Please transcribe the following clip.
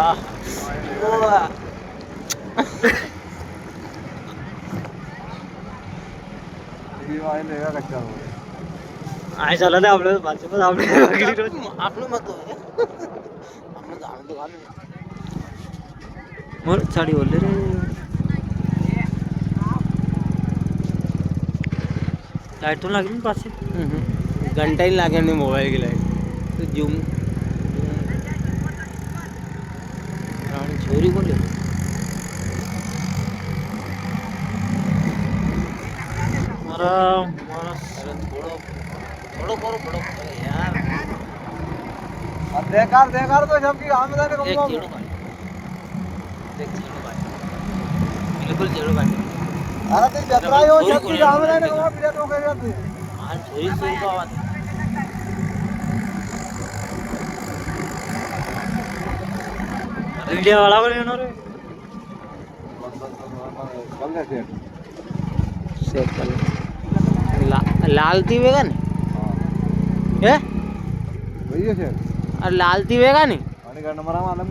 हाँ आए चला था आप लोग बात से बस आपने अगली रोज आपने मत हो आपने जाने दुकान में मोर साड़ी बोल रहे लाइट तो लगी नहीं पास से घंटा ही लागे नहीं मोबाइल की लाइट तो जूम छोरी बोले मारा मारा थोड़ो थोड़ो करो बड़ो यार अब देखार तो सबकी आमदनी कम एक कम चीड़ो भाई एक चीड़ो भाई बिल्कुल चीड़ो भाई अरे तो जतरा हो सबकी आमदनी कम बिना तो कह तू आज छोरी छोरी का आवाज इंडिया वाला बोले उन्होंने बंद है सेट कर लाल तीवेगा नहीं है वही है सर और लाल तीवेगा नहीं आणि नंबर आम्हाला